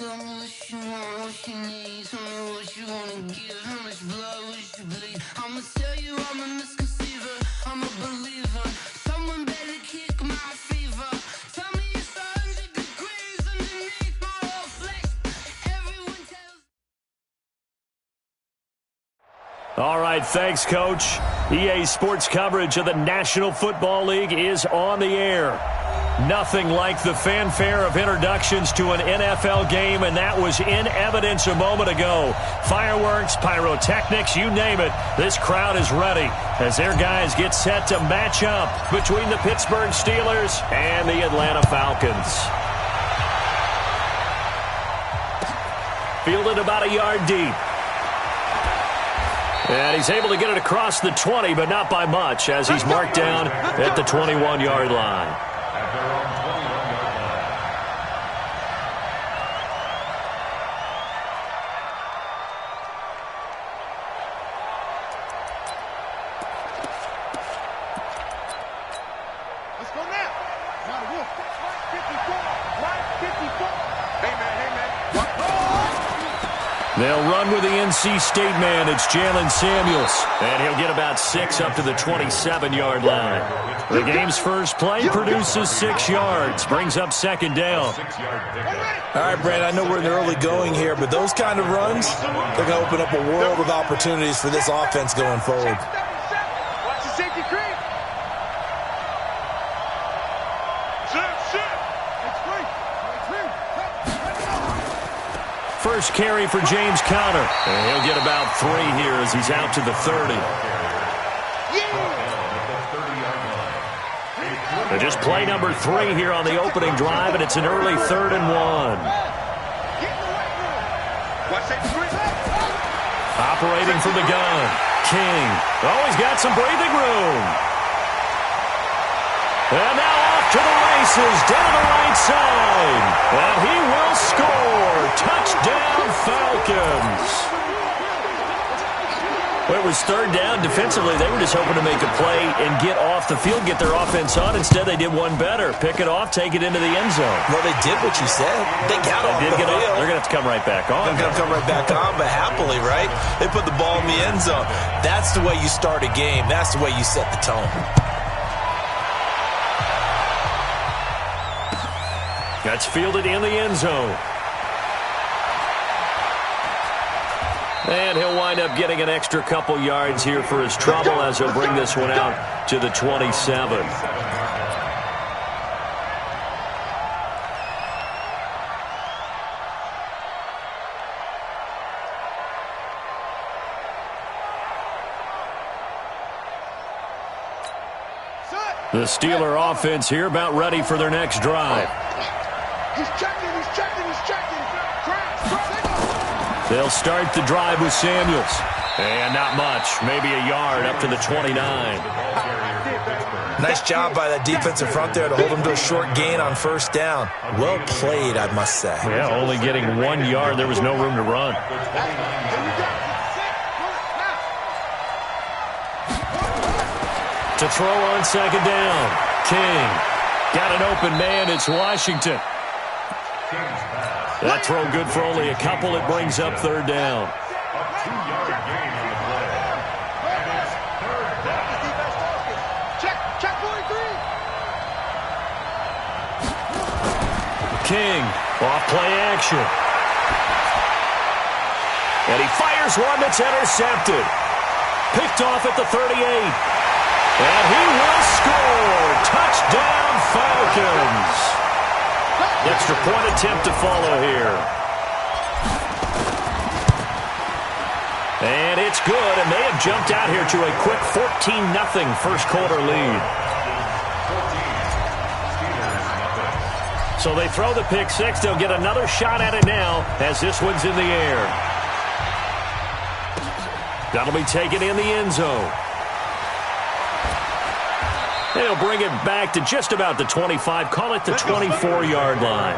Tell me what you want, what you need. Tell me what you wanna give. How much blood would you bleed? I'ma tell you I'm a misconceiver. I'm a believer. Someone better kick my fever. Tell me it's 100 degrees underneath my whole flesh. Everyone tells. All right, thanks, Coach. EA Sports coverage of the National Football League is on the air. Nothing like the fanfare of introductions to an NFL game, and that was in evidence a moment ago. Fireworks, pyrotechnics, you name it. This crowd is ready as their guys get set to match up between the Pittsburgh Steelers and the Atlanta Falcons. Fielded about a yard deep. And he's able to get it across the 20, but not by much, as he's marked down at the 21-yard line. They'll run with the NC State man. It's Jalen Samuels. And he'll get about 6 up to the 27-yard line. The game's first play produces 6 yards. Brings up second down. All right, Brad, I know we're in the early going here, but those kind of runs, they're going to open up a world of opportunities for this offense going forward. Watch the safety creep. First carry for James Conner. And he'll get about 3 here as he's out to the 30. And just play number 3 here on the opening drive, and it's an early 3rd and 1. Operating from the gun, King. Oh, he's got some breathing room. And now off to the races, down the right side. And he will score. Touchdown, Falcons. Well, it was 3rd down. Defensively, they were just hoping to make a play and get off the field, get their offense on. Instead, they did one better. Pick it off, take it into the end zone. Well, they did what you said. They got off the field. They're going to have to come right back on. They're going to come right back on, but happily, right? They put the ball in the end zone. That's the way you start a game. That's the way you set the tone. That's fielded in the end zone. And he'll wind up getting an extra couple yards here for his trouble as he'll bring this one out to the 27. The Steeler offense here about ready for their next drive. He's checking. They'll start the drive with Samuels. And not much, maybe a yard up to the 29. Nice job by that defensive front there to hold him to a short gain on first down. Well played, I must say. Yeah, only getting 1 yard. There was no room to run. To throw on second down. King. Got an open man. It's Washington. That throw good for only a couple. It brings up 3rd down. King, off play action. And he fires one that's intercepted. Picked off at the 38. And he will score. Touchdown, Falcons. Extra point attempt to follow here. And it's good, and they have jumped out here to a quick 14-0 first quarter lead. So they throw the pick 6. They'll get another shot at it now as this one's in the air. That'll be taken in the end zone. They'll bring it back to just about the 25. Call it the 24-yard line.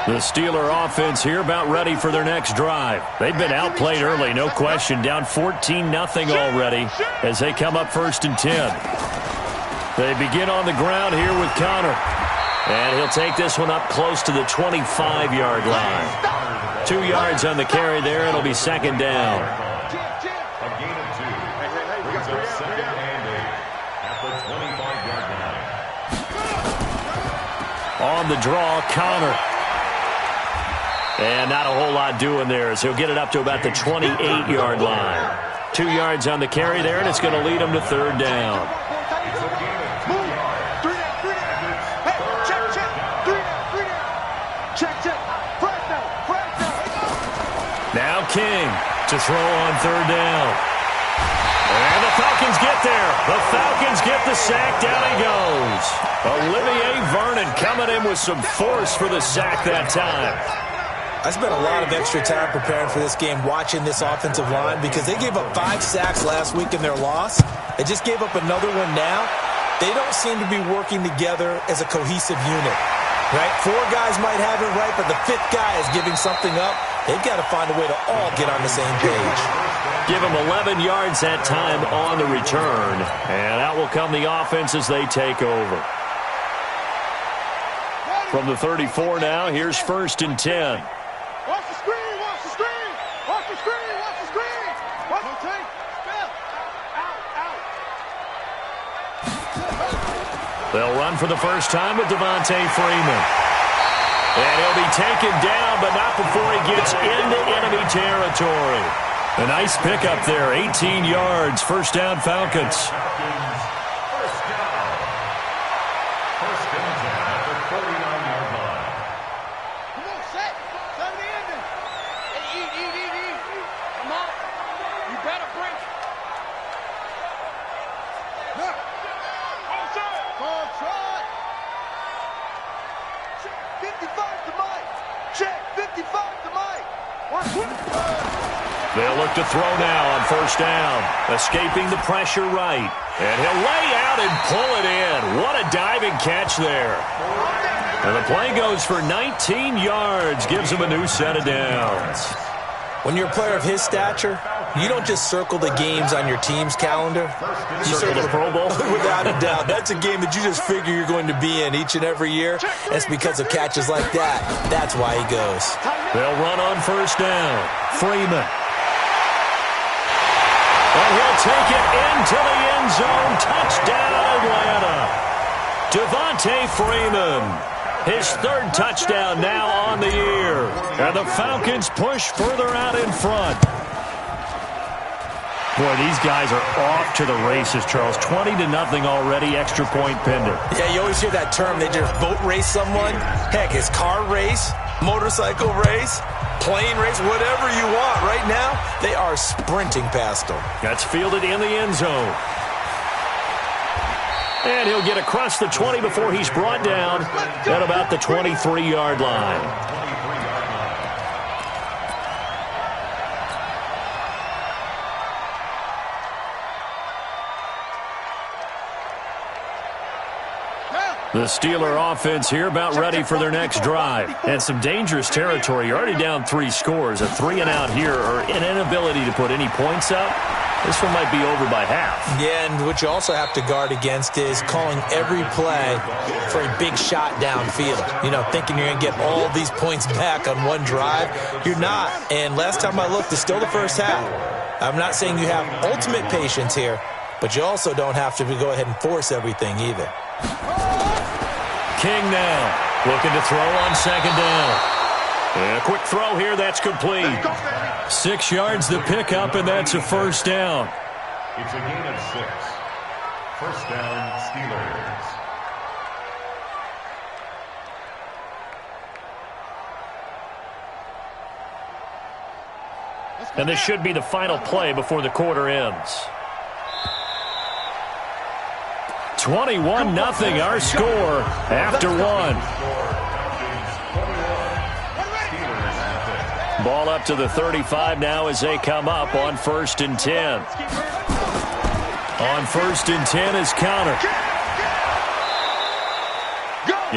The Steeler offense here about ready for their next drive. They've been outplayed early, no question. Down 14-0 already as they come up 1st and 10. They begin on the ground here with Conner. And he'll take this one up close to the 25-yard line. 2 yards on the carry there. It'll be second down. A gain of 2. Brings up second and 8 at the 25-yard line. On the draw, Connor. And not a whole lot doing there as he'll get it up to about the 28-yard line. 2 yards on the carry there, and it's going to lead him to third down. Now King to throw on third down. And the Falcons get there. The Falcons get the sack. Down he goes. Olivier Vernon coming in with some force for the sack that time. I spent a lot of extra time preparing for this game watching this offensive line because they gave up 5 sacks last week in their loss. They just gave up another one now. They don't seem to be working together as a cohesive unit. Right? 4 guys might have it right, but the 5th guy is giving something up. They've got to find a way to all get on the same page. Give them 11 yards that time on the return. And out will come the offense as they take over. From the 34 now, here's 1st and 10. Watch the screen, watch the screen. Watch the screen, watch the screen. Watch the screen. They'll run for the first time with Devontae Freeman. And he'll be taken down, but not before he gets into enemy territory. A nice pickup there, 18 yards, first down Falcons. First down at the 39-yard line. Come on, set. Time to end it. Hey, eat. Come on. You better break. Now. Contract. 55 to Mike. Check. 55 to Mike. They'll look to throw now on first down. Escaping the pressure right. And he'll lay out and pull it in. What a diving catch there. And the play goes for 19 yards. Gives him a new set of downs. When you're a player of his stature, you don't just circle the games on your team's calendar. You Circle the Pro Bowl? Without a doubt. That's a game that you just figure you're going to be in each and every year. It's because of catches like that. That's why he goes. They'll run on first down. Freeman. And he'll take it into the end zone. Touchdown, Atlanta. Devontae Freeman. His 3rd touchdown now on the year. And the Falcons push further out in front. Boy, these guys are off to the races, Charles. 20-0 already, extra point pending. Yeah, you always hear that term. They just boat race someone. Heck, it's car race, motorcycle race, plane race, whatever you want. Right now, they are sprinting past them. That's fielded in the end zone. And he'll get across the 20 before he's brought down at about the 23-yard line. The Steeler offense here about ready for their next drive. And some dangerous territory. You're already down 3 scores. A 3-and-out here or an inability to put any points up. This one might be over by half. Yeah, and what you also have to guard against is calling every play for a big shot downfield. You know, thinking you're going to get all these points back on one drive. You're not. And last time I looked, it's still the first half. I'm not saying you have ultimate patience here, but you also don't have to go ahead and force everything either. King now looking to throw on second down. And a quick throw here, that's complete. 6 yards the pickup, and that's a first down. It's a gain of 6. First down, Steelers. And this should be the final play before the quarter ends. 21-0 our score after 1. Ball up to the 35 now as they come up on 1st and 10. On 1st and 10 is Connor.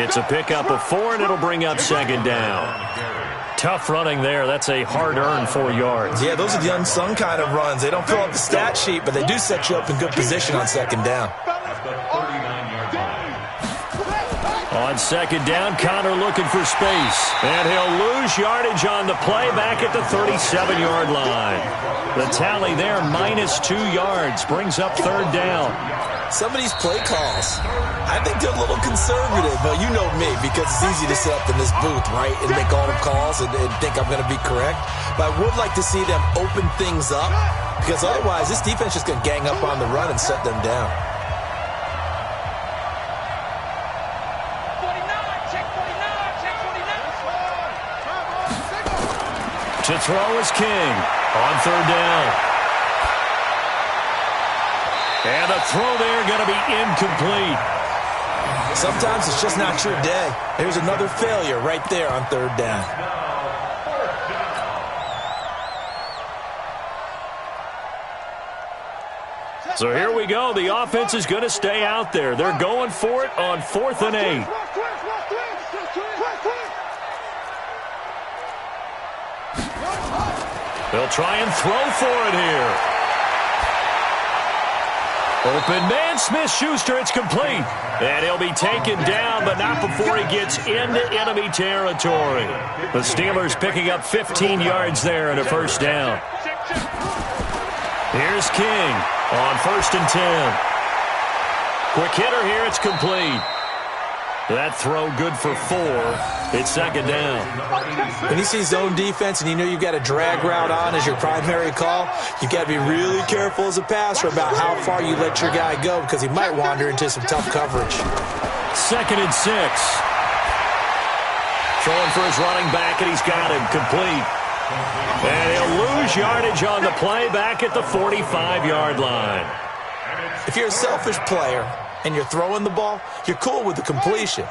It's a pickup of 4, and it'll bring up second down. Tough running there. That's a hard-earned 4 yards. Yeah, those are the unsung kind of runs. They don't fill up the stat sheet, but they do set you up in good position on second down. On second down, Connor looking for space. And he'll lose yardage on the play back at the 37-yard line. The tally there, -2 yards, brings up third down. Some of these play calls, I think they're a little conservative, but you know me, because it's easy to sit up in this booth, right, and make all the calls and think I'm going to be correct. But I would like to see them open things up, because otherwise this defense is going to gang up on the run and set them down. 49, check 49, check 49. To throw is King on third down. And the throw there going to be incomplete. Sometimes it's just not your day. There's another failure right there on third down. So here we go. The offense is going to stay out there. They're going for it on 4th and 8. They'll try and throw for it here. Open man, Smith-Schuster, it's complete. And he'll be taken down, but not before he gets into enemy territory. The Steelers picking up 15 yards there and a first down. Here's King on 1st and 10. Quick hitter here, it's complete. That throw good for 4. It's second down. When you see zone defense and you know you've got a drag route on as your primary call, you've got to be really careful as a passer about how far you let your guy go, because he might wander into some tough coverage. 2nd and 6. Throwing for his running back, and he's got him complete. And he'll lose yardage on the play back at the 45-yard line. If you're a selfish player and you're throwing the ball, you're cool with the completion.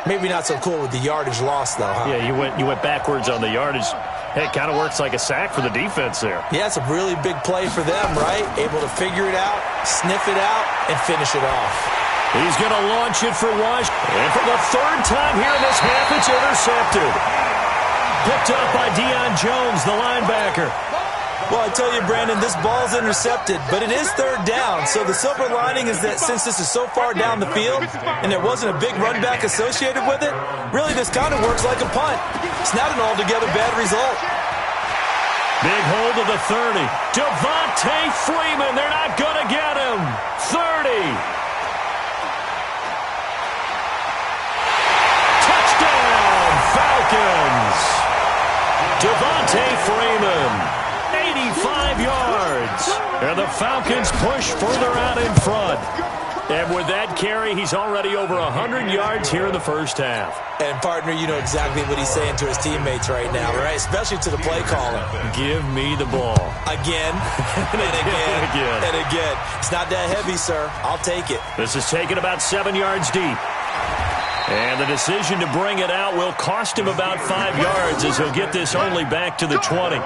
Maybe not so cool with the yardage loss, though, huh? Yeah, you went backwards on the yardage. Hey, it kind of works like a sack for the defense there. Yeah, it's a really big play for them, right? Able to figure it out, sniff it out, and finish it off. He's going to launch it for Wash. And for the 3rd time here in this half, it's intercepted. Picked up by Deion Jones, the linebacker. Well, I tell you, Brandon, this ball's intercepted, but it is 3rd down. So the silver lining is that since this is so far down the field and there wasn't a big run back associated with it, really this kind of works like a punt. It's not an altogether bad result. Big hold of the 30. Devontae Freeman, they're not going to get him. 30. Touchdown, Falcons. Devontae Freeman. 85 yards. And the Falcons push further out in front. And with that carry, he's already over 100 yards here in the first half. And, partner, you know exactly what he's saying to his teammates right now, right? Especially to the play caller. Give me the ball. Again, and again, and again. It's not that heavy, sir. I'll take it. This is taken about 7 yards deep. And the decision to bring it out will cost him about 5 yards as he'll get this only back to the 20.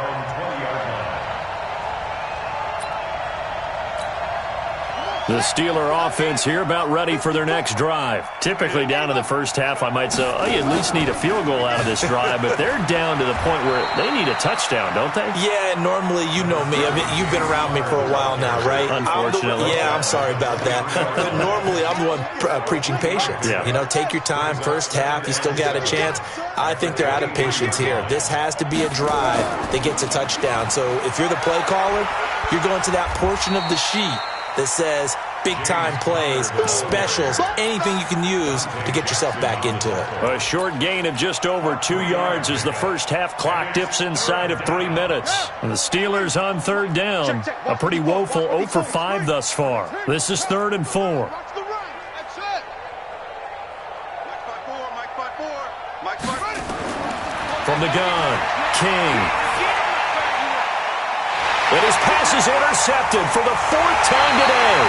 The Steeler offense here about ready for their next drive. Typically down in the first half, I might say, oh, you at least need a field goal out of this drive, but they're down to the point where they need a touchdown, don't they? Yeah, and normally, you know me. I mean, you've been around me for a while now, right? Unfortunately. I'm sorry about that. But normally, I'm the one preaching patience. Yeah. You know, take your time. First half, you still got a chance. I think they're out of patience here. This has to be a drive that gets a touchdown. So if you're the play caller, you're going to that portion of the sheet that says big-time plays, specials, anything you can use to get yourself back into it. A short gain of just over 2 yards as the first half clock dips inside of 3 minutes. And the Steelers on third down, a pretty woeful 0 for 5 thus far. This is 3rd and 4. From the gun, King. And his pass is intercepted for the 4th time today.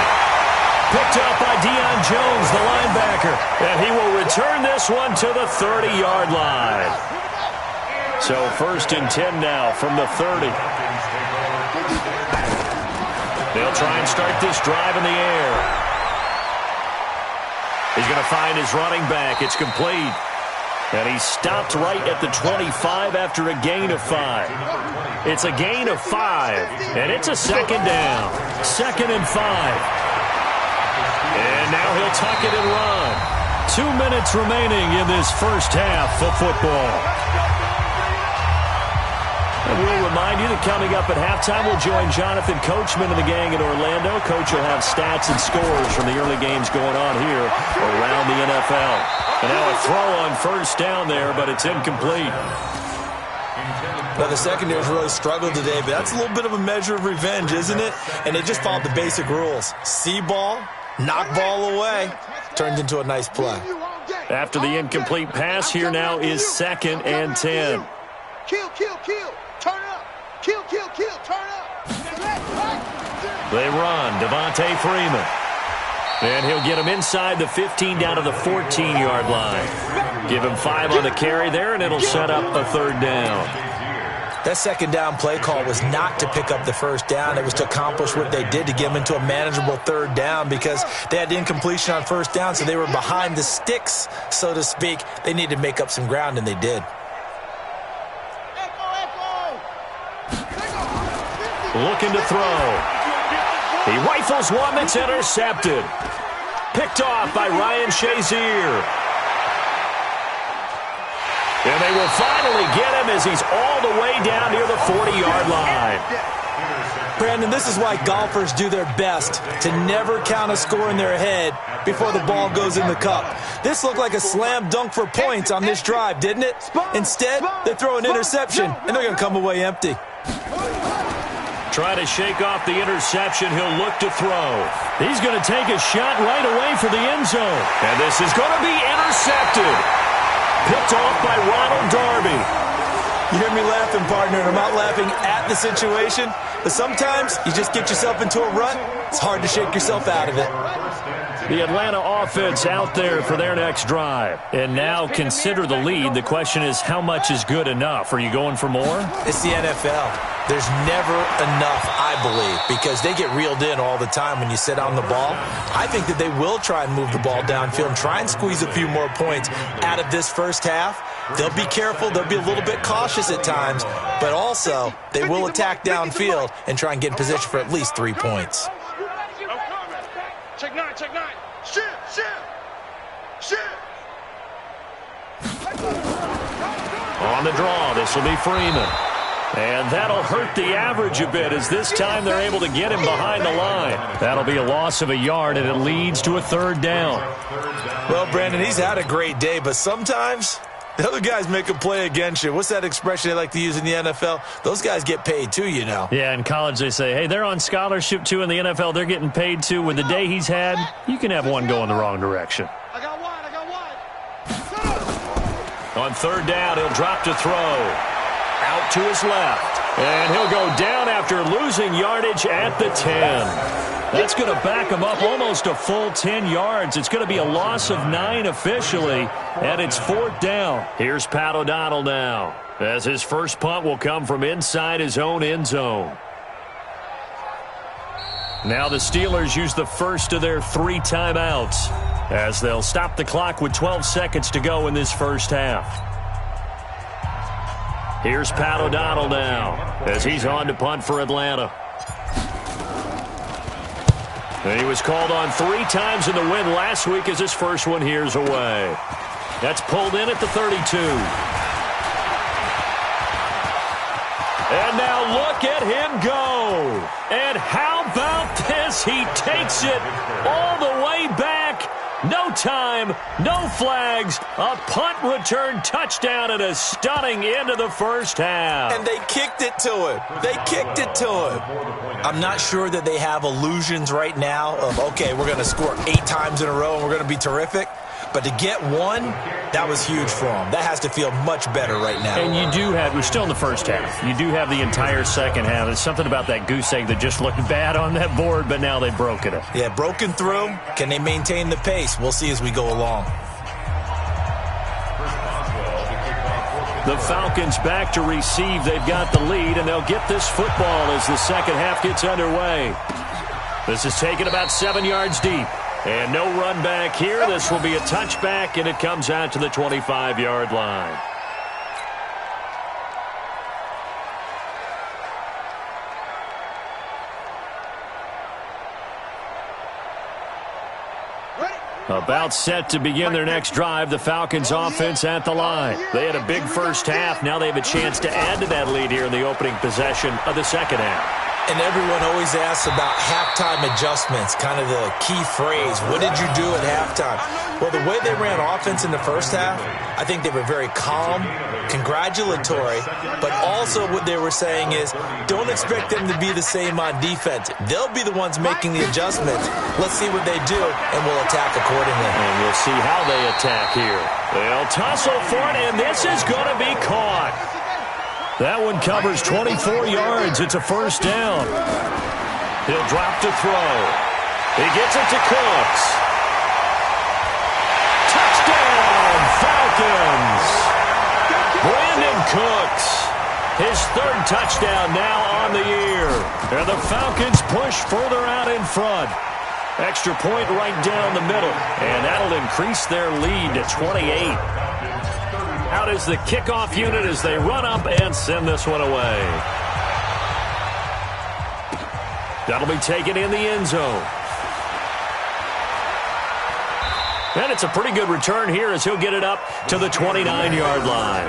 Picked up by Deion Jones, the linebacker. And he will return this one to the 30-yard line. So 1st and 10 now from the 30. They'll try and start this drive in the air. He's going to find his running back. It's complete. And he stopped right at the 25 after a gain of 5. It's a gain of 5, and it's a 2nd down. 2nd and 5. And now he'll tuck it and run. 2 minutes remaining in this first half of football. And we'll remind you that coming up at halftime, we'll join Jonathan Coachman and the gang in Orlando. Coach will have stats and scores from the early games going on here around the NFL. And now a throw on first down there, but it's incomplete. Well, the secondary's really struggled today, but that's a little bit of a measure of revenge, isn't it? And they just followed the basic rules. See ball, knock ball away. Turned into a nice play. After the incomplete pass, here now is 2nd and 10. Kill, kill, kill. Turn up. Kill, kill, kill. Turn up. They run. Devontae Freeman. And he'll get him inside the 15 down to the 14-yard line. Give him 5 on the carry there, and it'll set up a 3rd down. That 2nd down play call was not to pick up the 1st down. It was to accomplish what they did, to get them into a manageable 3rd down, because they had the incompletion on 1st down, so they were behind the sticks, so to speak. They needed to make up some ground, and they did. Looking to throw. He rifles one that's intercepted. Picked off by Ryan Shazier. And they will finally get him as he's all the way down near the 40-yard line. Brandon, this is why golfers do their best to never count a score in their head before the ball goes in the cup. This looked like a slam dunk for points on this drive, didn't it? Instead, they throw an interception, and they're going to come away empty. Try to shake off the interception. He'll look to throw. He's going to take a shot right away for the end zone. And this is going to be intercepted. Picked off by Ronald Darby. You hear me laughing, partner, and I'm not laughing at the situation, but sometimes you just get yourself into a rut. It's hard to shake yourself out of it. The Atlanta offense out there for their next drive. And now consider the lead. The question is, how much is good enough? Are you going for more? It's the NFL. There's never enough, I believe, because they get reeled in all the time when you sit on the ball. I think that they will try and move the ball downfield and try and squeeze a few more points out of this first half. They'll be careful. They'll be a little bit cautious at times, but also they will attack downfield and try and get in position for at least 3 points. Check 9, check 9. Shift. On the draw, this will be Freeman. And that'll hurt the average a bit, as this time they're able to get him behind the line. That'll be a loss of a yard, and it leads to a 3rd down. Well, Brandon, he's had a great day, but sometimes the other guys make a play against you. What's that expression they like to use in the NFL? Those guys get paid too, you know. Yeah, in college they say, hey, they're on scholarship too. In the NFL, they're getting paid too. With the day he's had, you can have one go in the wrong direction. I got wide. On 3rd down, he'll drop to throw. Out to his left. And he'll go down after losing yardage at the 10. That's going to back him up almost a full 10 yards. It's going to be a loss of 9 officially, and it's 4th down. Here's Pat O'Donnell now, as his first punt will come from inside his own end zone. Now the Steelers use the first of their 3 timeouts, as they'll stop the clock with 12 seconds to go in this first half. Here's Pat O'Donnell now, as he's on to punt for Atlanta. And he was called on 3 times in the win last week, as his first one here's away. That's pulled in at the 32. And now look at him go. And how about this? He takes it all the way back. No time, no flags, a punt return touchdown, and a stunning end of the first half. And they kicked it to him. I'm not sure that they have illusions right now of, okay, we're going to score 8 times in a row and we're going to be terrific. But to get one, that was huge for them. That has to feel much better right now. And you do have, we're still in the first half. You do have the entire second half. There's something about that goose egg that just looked bad on that board, but now they've broken it. Yeah, broken through. Can they maintain the pace? We'll see as we go along. The Falcons back to receive. They've got the lead, and they'll get this football as the second half gets underway. This is taken about 7 yards deep. And no run back here. This will be a touchback, and it comes out to the 25-yard line. Ready? About set to begin their next drive, the Falcons offense at the line. They had a big first half. Now they have a chance to add to that lead here in the opening possession of the second half. And everyone always asks about halftime adjustments, kind of the key phrase. What did you do at halftime? Well, the way they ran offense in the first half, I think they were very calm, congratulatory, but also what they were saying is don't expect them to be the same on defense. They'll be the ones making the adjustments. Let's see what they do, and we'll attack accordingly. And we'll see how they attack here. They'll tussle for it, and this is going to be caught. That one covers 24 yards. It's a first down. He'll drop to throw. He gets it to Cooks. Touchdown, Falcons. Brandon Cooks. His third touchdown now on the year. And the Falcons push further out in front. Extra point right down the middle. And that'll increase their lead to 28. Out is the kickoff unit as they run up and send this one away. That'll be taken in the end zone. And it's a pretty good return here as he'll get it up to the 29-yard line.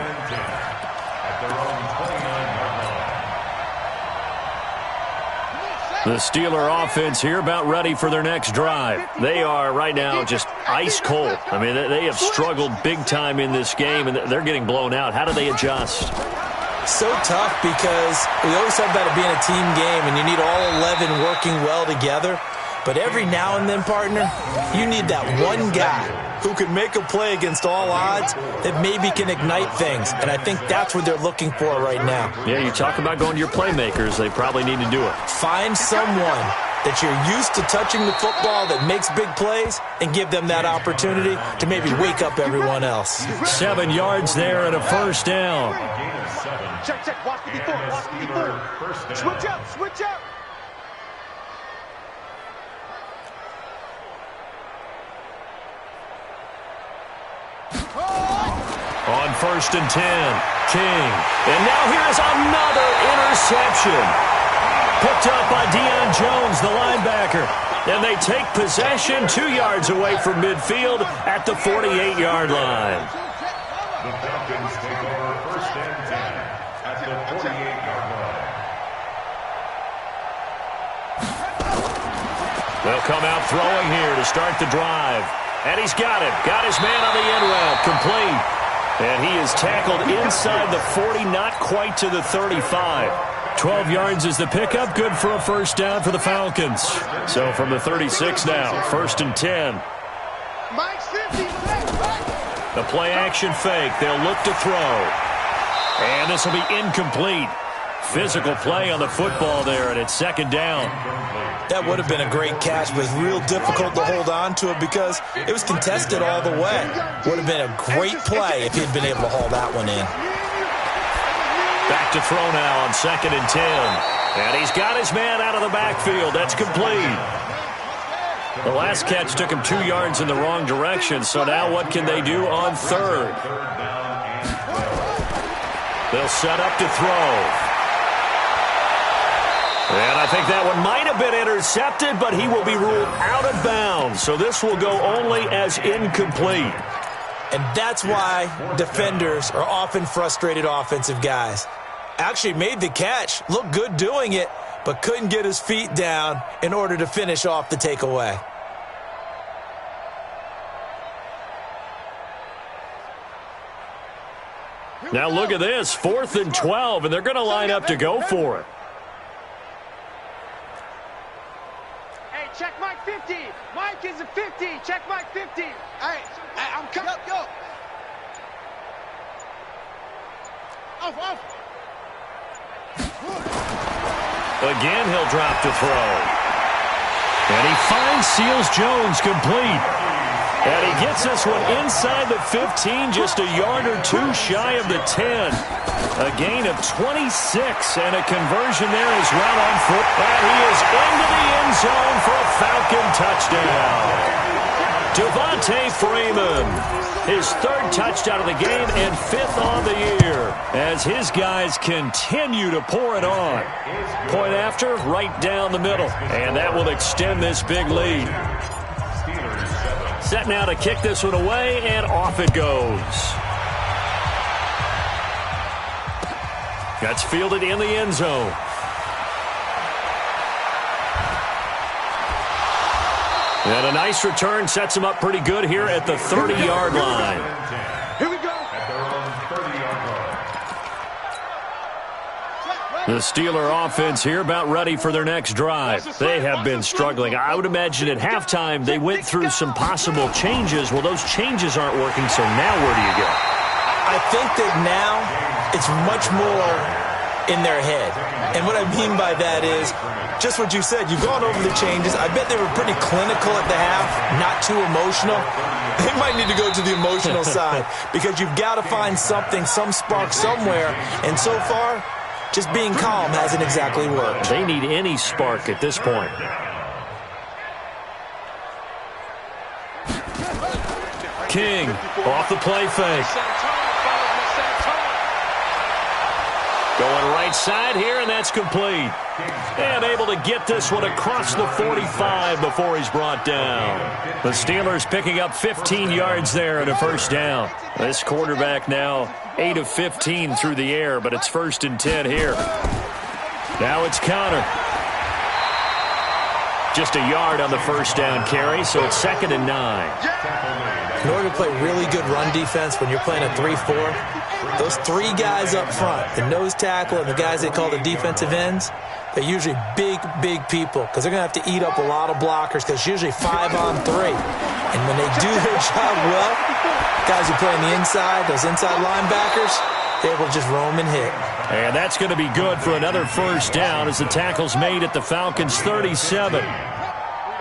The Steeler offense here about ready for their next drive. They are right now just ice cold. I mean, they have struggled big time in this game, and they're getting blown out. How do they adjust? So tough because we always talk about it being a team game, and you need all 11 working well together. But every now and then, partner, you need that one guy who can make a play against all odds that maybe can ignite things. And I think that's what they're looking for right now. Yeah, you talk about going to your playmakers. They probably need to do it. Find someone that you're used to touching the football that makes big plays and give them that opportunity to maybe wake up everyone else. 7 yards there and a first down. Check, check. Watch the before. Watch the before. Switch up. Switch up. On 1st and 10, King. And now here's another interception. Picked up by Deion Jones, the linebacker. And they take possession 2 yards away from midfield at the 48-yard line. The Falcons take over 1st and 10 at the 48-yard line. They'll come out throwing here to start the drive. And he's got it. Got his man on the end route. Complete. And he is tackled inside the 40, not quite to the 35. 12 yards is the pickup. Good for a first down for the Falcons. So from the 36 now, 1st and 10. Mike's 50. The play-action fake. They'll look to throw. And this will be incomplete. Physical play on the football there, and it's 2nd down. That would have been a great catch, but real difficult to hold on to it because it was contested all the way. Would have been a great play if he'd been able to haul that one in. Back to throw now on 2nd and 10. And he's got his man out of the backfield. That's complete. The last catch took him 2 yards in the wrong direction, so now what can they do on 3rd? They'll set up to throw. And I think that one might have been intercepted, but he will be ruled out of bounds. So this will go only as incomplete. And that's why defenders are often frustrated offensive guys. Actually made the catch, looked good doing it, but couldn't get his feet down in order to finish off the takeaway. Now look at this, 4th and 12, and they're going to line up to go for it. Check Mike 50. Mike is a 50. Check Mike 50. Hey, I'm coming. Go. Off. Again, he'll drop to throw. And he finds Seals Jones complete. And he gets this one inside the 15, just a yard or two shy of the 10. A gain of 26, and a conversion there is right on foot. And he is into the end zone for a Falcon touchdown. Devontae Freeman, his 3rd touchdown of the game and 5th on the year, as his guys continue to pour it on. Point after, right down the middle, and that will extend this big lead. Set now to kick this one away, and off it goes. That's fielded in the end zone. And a nice return sets him up pretty good here at the 30-yard line. Here we go. At their own 30-yard line. The Steeler offense here about ready for their next drive. They have been struggling. I would imagine at halftime they went through some possible changes. Well, those changes aren't working, so now where do you go? I think that now it's much more in their head. And what I mean by that is just what you said. You've gone over the changes. I bet they were pretty clinical at the half, not too emotional. They might need to go to the emotional side because you've got to find something, some spark somewhere. And so far, just being calm hasn't exactly worked. They need any spark at this point. King off the play fake. Going right side here, and that's complete. And able to get this one across the 45 before he's brought down. The Steelers picking up 15 yards there and a first down. This quarterback now 8 of 15 through the air, but it's 1st and 10 here. Now it's Connor. Just a yard on the first down carry, so it's 2nd and 9. In order to play really good run defense when you're playing a 3-4, those 3 guys up front, the nose tackle and the guys they call the defensive ends, they're usually big, big people because they're going to have to eat up a lot of blockers because it's usually 5 on 3. And when they do their job well, guys who play on the inside, those inside linebackers, they're able to just roam and hit. And that's going to be good for another first down as the tackle's made at the Falcons' 37.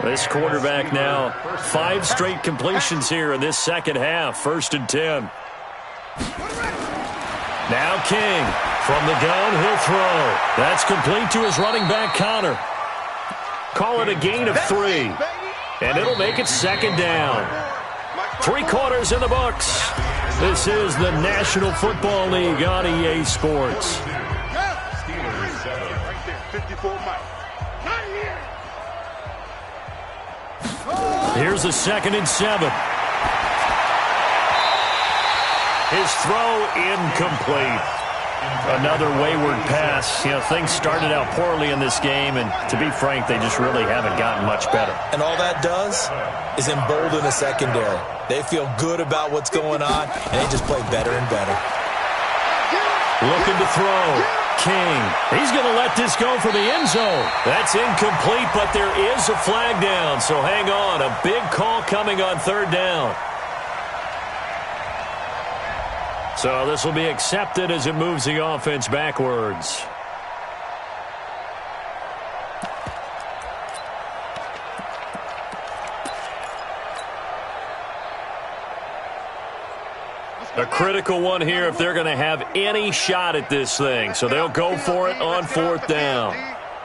This quarterback now 5 straight completions here in this second half. 1st and 10. Now King from the gun, he'll throw. That's complete to his running back, Connor. Call it a gain of 3. And it'll make it 2nd down. 3 quarters in the books. This is the National Football League on EA Sports. Here's a 2nd and 7. His throw incomplete. Another wayward pass. You know, things started out poorly in this game, and to be frank, they just really haven't gotten much better. And all that does is embolden the secondary. They feel good about what's going on, and they just play better and better. Looking to throw. King. He's going to let this go for the end zone. That's incomplete, but there is a flag down, so hang on. A big call coming on 3rd down. So this will be accepted as it moves the offense backwards. A critical one here if they're going to have any shot at this thing. So they'll go for it on 4th down.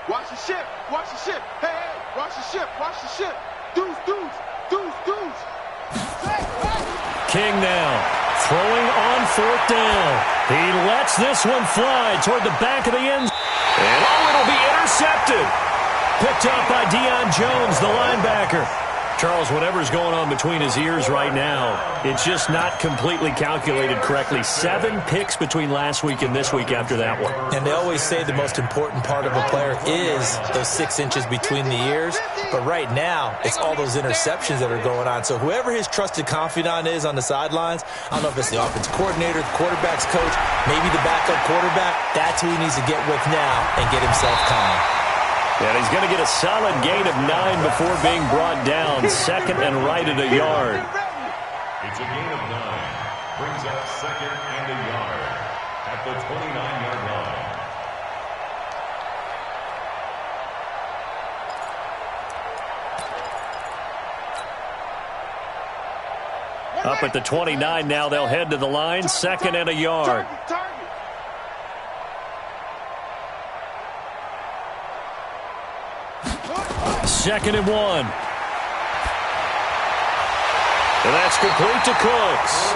Watch the ship. Watch the ship. Hey, hey, watch the ship. Watch the ship. Deuce, deuce, deuce, deuce. King now throwing on 4th down. He lets this one fly toward the back of the end. And it'll be intercepted. Picked up by Deion Jones, the linebacker. Charles, whatever's going on between his ears right now, it's just not completely calculated correctly. 7 picks between last week and this week after that one. And they always say the most important part of a player is those 6 inches between the ears. But right now, it's all those interceptions that are going on. So whoever his trusted confidant is on the sidelines, I don't know if it's the offense coordinator, the quarterback's coach, maybe the backup quarterback, that's who he needs to get with now and get himself calm. And he's going to get a solid gain of 9 before being brought down. 2nd and right at a yard. It's a gain of 9. Brings up 2nd and a yard at the 29-yard line. Up at the 29 now, they'll head to the line. 2nd and a yard. 2nd and 1. And that's complete to Cooks.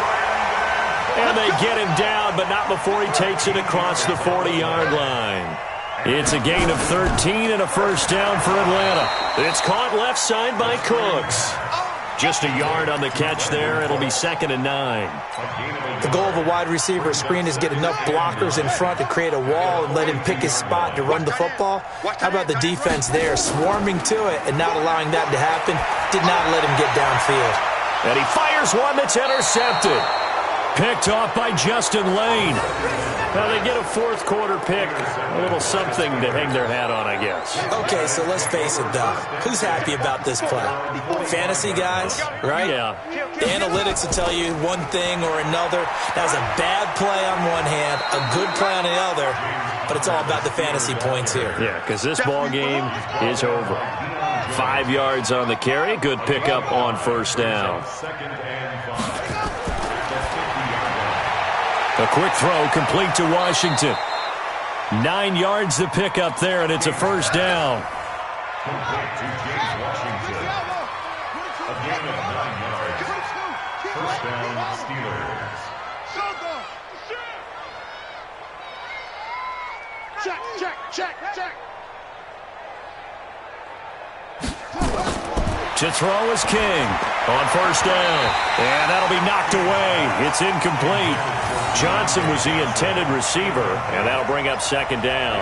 And they get him down, but not before he takes it across the 40-yard line. It's a gain of 13 and a first down for Atlanta. It's caught left side by Cooks. Just a yard on the catch there. It'll be 2nd and 9. The goal of a wide receiver screen is get enough blockers in front to create a wall and let him pick his spot to run the football. How about the defense there, swarming to it and not allowing that to happen? Did not let him get downfield. And he fires one that's intercepted. Picked off by Justin Lane. Now they get a fourth quarter pick. A little something to hang their hat on, I guess. Okay, so let's face it, though. Who's happy about this play? Fantasy guys, right? Yeah. The analytics will tell you one thing or another. That's a bad play on one hand, a good play on the other, but it's all about the fantasy points here. Yeah, because this ball game is over. 5 yards on the carry. Good pickup on first down. A quick throw complete to Washington. 9 yards to pick up there, and it's a first down. Complete to James Washington. A gain of 9 yards. First down, Steelers. Check. To throw is King on first down. And that'll be knocked away. It's incomplete. Johnson was the intended receiver, and that'll bring up 2nd down.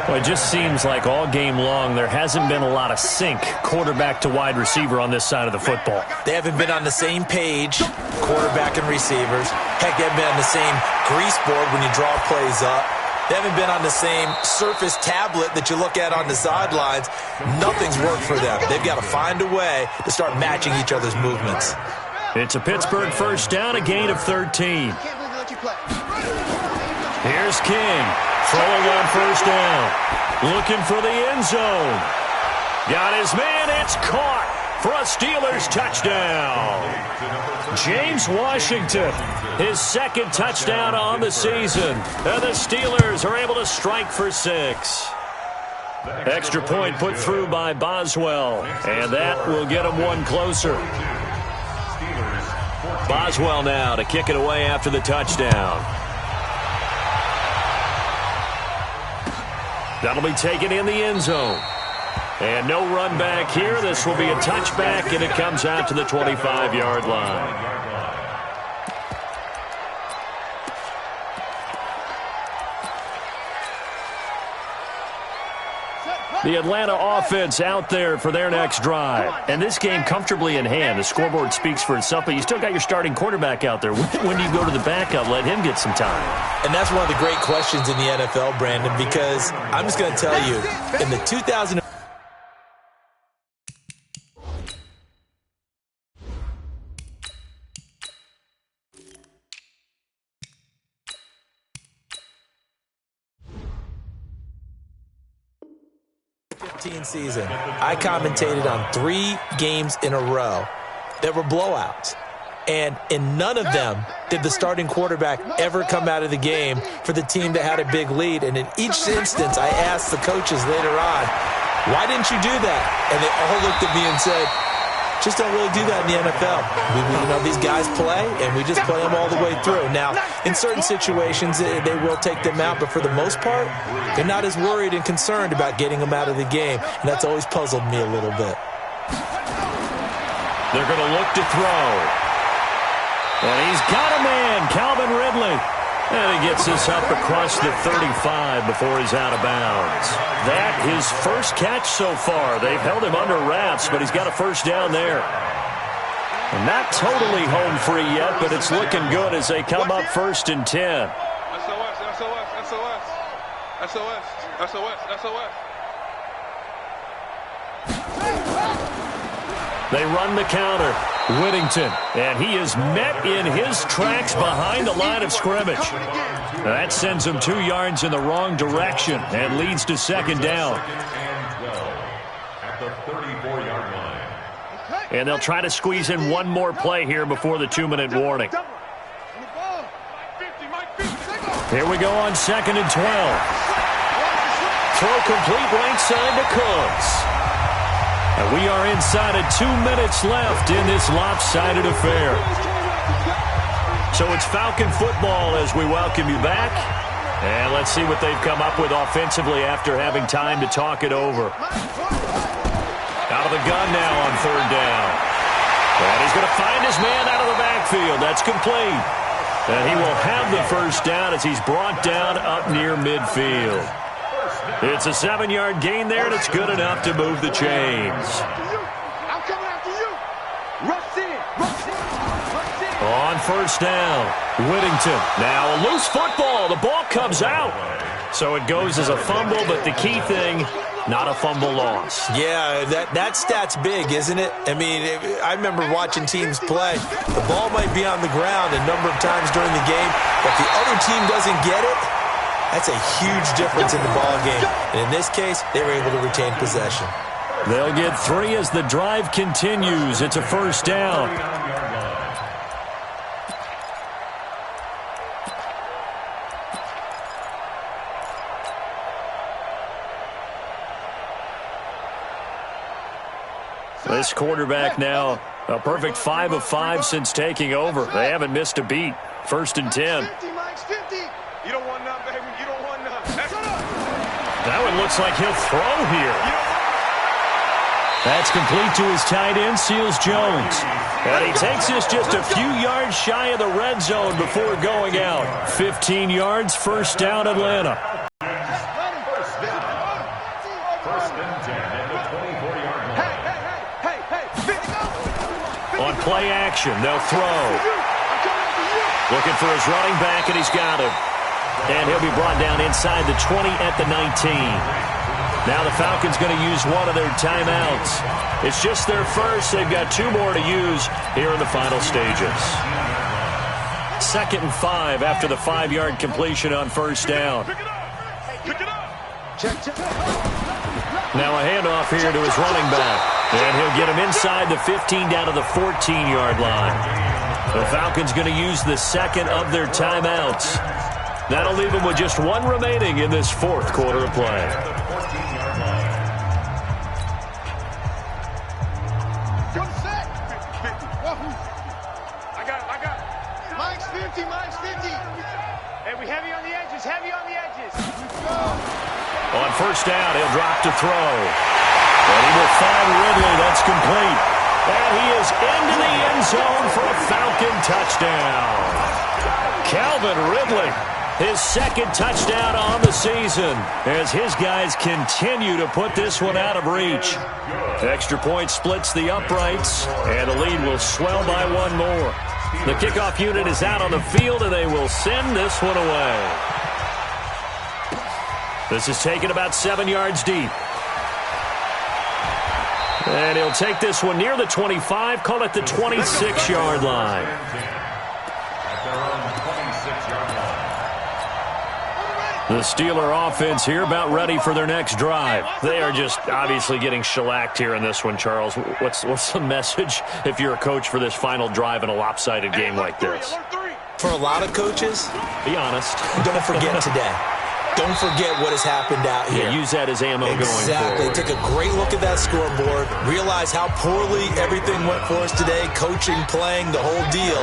Well, it just seems like all game long there hasn't been a lot of sync quarterback to wide receiver on this side of the football. They haven't been on the same page, quarterback and receivers. Heck, they haven't been on the same grease board when you draw plays up. They haven't been on the same surface tablet that you look at on the sidelines. Nothing's worked for them. They've got to find a way to start matching each other's movements. It's a Pittsburgh first down, a gain of 13. Here's King, throwing on first down. Looking for the end zone. Got his man, it's caught for a Steelers touchdown. James Washington, his 2nd touchdown on the season. And the Steelers are able to strike for 6. Extra point put through by Boswell, and that will get him one closer. Boswell now to kick it away after the touchdown. That'll be taken in the end zone. And no run back here. This will be a touchback, and it comes out to the 25-yard line. The Atlanta offense out there for their next drive. And this game comfortably in hand. The scoreboard speaks for itself, but you still got your starting quarterback out there. When do you go to the backup, let him get some time? And that's one of the great questions in the NFL, Brandon, because I'm just going to tell you, in the 2000 season, I commentated on 3 games in a row that were blowouts. And in none of them did the starting quarterback ever come out of the game for the team that had a big lead. And in each instance, I asked the coaches later on, why didn't you do that? And they all looked at me and said, just don't really do that in the NFL. These guys play, and we just play them all the way through. Now, in certain situations, they will take them out, but for the most part, they're not as worried and concerned about getting them out of the game, and that's always puzzled me a little bit. They're going to look to throw. And he's got a man, Calvin Ridley. And he gets this up across the 35 before he's out of bounds. That his first catch so far. They've held him under wraps, but he's got a first down there. And not totally home free yet, but it's looking good as they come up 1st and 10. SOS. They run the counter. Whittington, and he is met in his tracks behind the line of scrimmage. That sends him 2 yards in the wrong direction and leads to 2nd down. At the 34-yard line. And they'll try to squeeze in one more play here before the 2-minute warning. Here we go on 2nd and 12. Throw complete right side to Cooks. And we are inside of 2 minutes left in this lopsided affair. So it's Falcon football as we welcome you back. And let's see what they've come up with offensively after having time to talk it over. Out of the gun now on 3rd down. And he's going to find his man out of the backfield. That's complete. And he will have the first down as he's brought down up near midfield. It's a 7-yard gain there, and it's good enough to move the chains. I'm coming after you. Rush in. On first down, Whittington. Now a loose football. The ball comes out. So it goes as a fumble, but the key thing, not a fumble loss. Yeah, that stat's big, isn't it? I mean, I remember watching teams play. The ball might be on the ground a number of times during the game, but if the other team doesn't get it, that's a huge difference in the ball game. And in this case, they were able to retain possession. They'll get 3 as the drive continues. It's a first down. This quarterback now a perfect 5 of 5 since taking over. They haven't missed a beat. First and 10. You don't want none, baby. You don't want none. That one looks like he'll throw here. That's complete to his tight end, Seals Jones. And he takes this just a few yards shy of the red zone before going out. 15 yards, first down, Atlanta. First and 10 at the 24-yard line. On play action, they'll throw. Looking for his running back, and he's got him. And he'll be brought down inside the 20 at the 19. Now the Falcons going to use one of their timeouts. It's just their first. They've got 2 more to use here in the final stages. 2nd and 5 after the 5-yard completion on first down. Now a handoff here to his running back. And he'll get him inside the 15 down to the 14-yard line. The Falcons going to use the 2nd of their timeouts. That'll leave them with just 1 remaining in this 4th quarter of play. I got it. Mike's 50. Hey, we heavy on the edges. On first down, he'll drop to throw. And he will find Ridley. That's complete. And he is into the end zone for a Falcon touchdown. Calvin Ridley, his 2nd touchdown on the season as his guys continue to put this one out of reach. Extra point splits the uprights, and the lead will swell by 1 more. The kickoff unit is out on the field, and they will send this one away. This is taken about 7 yards deep. And he'll take this one near the 25, call it the 26-yard line. The Steeler offense here about ready for their next drive. They are just obviously getting shellacked here in this one, Charles. What's the message if you're a coach for this final drive in a lopsided game like this? For a lot of coaches, be honest. Don't forget today. Don't forget what has happened out here. Yeah, use that as ammo going forward. Exactly. Take a great look at that scoreboard. Realize how poorly everything went for us today. Coaching, playing, the whole deal.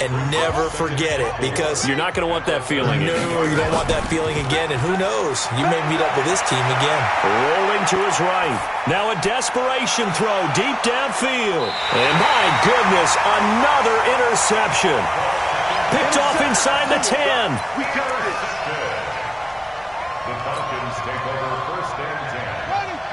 And never forget it, because you're not going to want that feeling again. No, you don't want that feeling again. And who knows? You may meet up with this team again. Rolling to his right. Now a desperation throw deep downfield. And my goodness, another interception. Picked off inside the 10.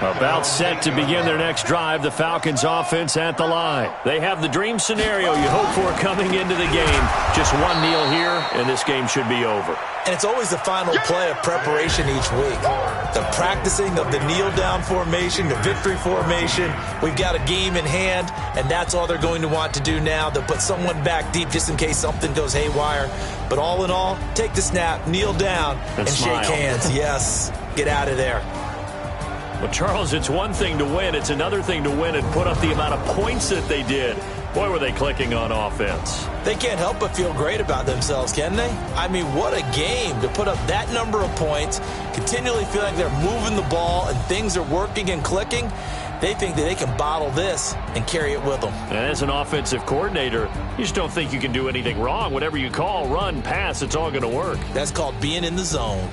About set to begin their next drive, the Falcons offense at the line. They have the dream scenario you hope for coming into the game. Just 1 kneel here, and this game should be over. And it's always the final play of preparation each week. The practicing of the kneel-down formation, the victory formation. We've got a game in hand, and that's all they're going to want to do now. They'll put someone back deep just in case something goes haywire. But all in all, take the snap, kneel down, and shake hands. Yes, get out of there. Well, Charles, it's one thing to win. It's another thing to win and put up the amount of points that they did. Boy, were they clicking on offense. They can't help but feel great about themselves, can they? I mean, what a game to put up that number of points, continually feel like they're moving the ball and things are working and clicking. They think that they can bottle this and carry it with them. And as an offensive coordinator, you just don't think you can do anything wrong. Whatever you call, run, pass, it's all going to work. That's called being in the zone.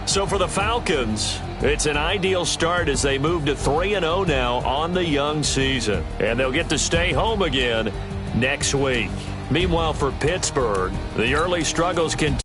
So for the Falcons, It's an ideal start as they move to 3-0 now on the young season. And they'll get to stay home again next week. Meanwhile, for Pittsburgh, the early struggles continue.